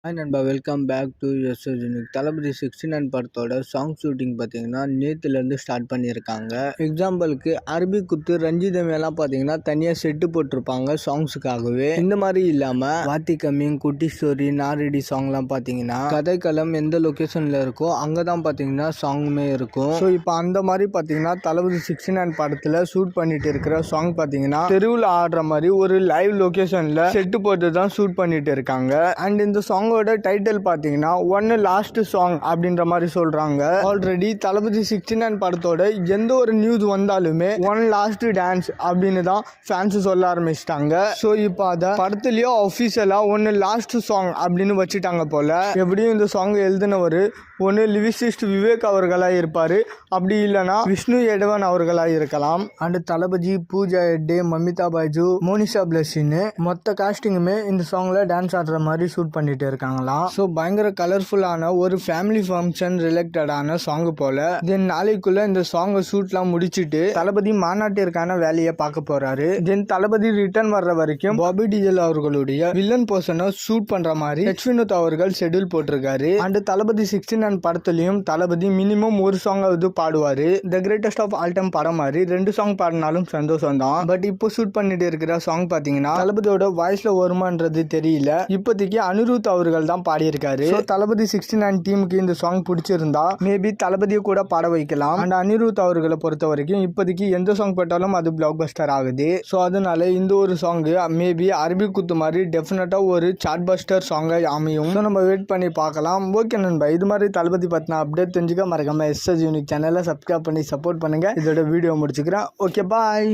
Hi நண்பா, welcome back to SS unique. Thalapathy 69 படத்தோட song shooting பார்த்தீங்கன்னா நேற்றுலேருந்து ஸ்டார்ட் பண்ணியிருக்காங்க. எக்ஸாம்பிளுக்கு அரபி குத்து, ரஞ்சிதமேலாம் பார்த்தீங்கன்னா தனியாக செட்டு போட்டிருப்பாங்க சாங்ஸுக்காகவே. இந்த மாதிரி இல்லாமல் வாத்தி கம்மிங், குட்டி ஸ்டோரி, நாரெடி சாங்லாம் பார்த்தீங்கன்னா கதைக்களம் எந்த லொக்கேஷனில் இருக்கோ அங்கே தான் பார்த்தீங்கன்னா சாங்குமே இருக்கும். ஸோ இப்போ அந்த மாதிரி பார்த்தீங்கன்னா தளபதி 69 படத்தில் ஷூட் பண்ணிட்டு இருக்கிற சாங் பார்த்தீங்கன்னா தெருவில் ஆடுற மாதிரி ஒரு லைவ் லொக்கேஷனில் செட்டு போட்டு தான் ஷூட் பண்ணிட்டு இருக்காங்க. அண்ட் இந்த சாங் டைட்டில் பாத்தீங்கன்னா ஒன்னு லாஸ்ட் சாங் அப்படின்ற மாதிரி சொல்றாங்க. ஆல்ரெடி தளபதி 69 படத்தோட எந்த ஒரு நியூஸ் வந்தாலுமே ஒன் லாஸ்ட் டான்ஸ் அப்படின்னு தான் ஃபேன்ஸ் சொல்ல ஆரம்பிச்சிட்டாங்க. ஸோ இப்போ அதை படத்துலயோ அஃபீஷியலா ஒன்னு லாஸ்ட் சாங் அப்படின்னு வச்சுட்டாங்க போல. எப்படியும் இந்த சாங் எழுதினவர் ஒன்று லிரிசிஸ்ட் விவேக் அவர்களாக இருப்பார், அப்படி இல்லைனா விஷ்ணு எடவன் அவர்களாக இருக்கலாம். அண்ட் தளபதி, பூஜா ஹெக்டே, மமிதா பைஜு, மோனிஷா பிளஸின்னு மொத்த காஸ்டிங்குமே இந்த சாங்ல டான்ஸ் ஆடுற மாதிரி ஷூட் பண்ணிட்டு இருக்காங்களாம். ஸோ பயங்கர கலர்ஃபுல்லான ஒரு ஃபேமிலி ஃபங்க்ஷன் ரிலேட்டடான சாங் போல. தென் நாளைக்குள்ள இந்த சாங்கை ஷூட்லாம் முடிச்சுட்டு தளபதி மாநாட்டிற்கான வேலையை பார்க்க போறாரு. தென் தளபதி ரிட்டர்ன் வர்ற வரைக்கும் பாபி டிஜல் அவர்களுடைய வில்லன் போர்ஷனை ஷூட் பண்ற மாதிரி எச் வினோத் அவர்கள் ஷெட்யூல் போட்டிருக்காரு. அண்ட் தளபதி 69 படத்துலயும் தளபதி மினிமம் ஒரு சாங்காவது பாடுவாரு. The greatest of all time படம் மாதிரி 2 சாங் பாடினாலும் சந்தோஷம் தான். பட் இப்போ ஷூட் பண்ணிட்டு இருக்கிற சாங் பாத்தீங்கன்னா தளபதியோட வாய்ஸ்ல வருமானது தெரியல. இப்போதைக்கு அனிருத் அவர்கள் தான் பாடியிருக்காரு. தளபதி 69 டீமுக்கு இந்த சாங் பிடிச்சிருந்தா மேபி தளபதியை கூட பாட வைக்கலாம். அண்ட் அனிருத் அவர்களை பொறுத்த வரைக்கும் இப்போதைக்கு எந்த சாங் போட்டாலும் அது பிளாக் பஸ்டர் ஆகுது. ஸோ அதனால இந்த ஒரு சாங் மேபி அரபி குத்து மாதிரி டெஃபினட்டா ஒரு சாட் பஸ்டர் சாங்கா அமையும். நம்ம வெயிட் பண்ணி பார்க்கலாம். ஓகே நண்பா, இது மாதிரி தளபதி பத்தின அப்டேட் தெரிஞ்சுக்க மறக்காம எஸ்எஸ் யூனிக் சேனலை சப்ஸ்கிரைப் பண்ணி சப்போர்ட் பண்ணுங்க. இதோட வீடியோ முடிச்சுக்கிறேன். ஓகே, பாய்.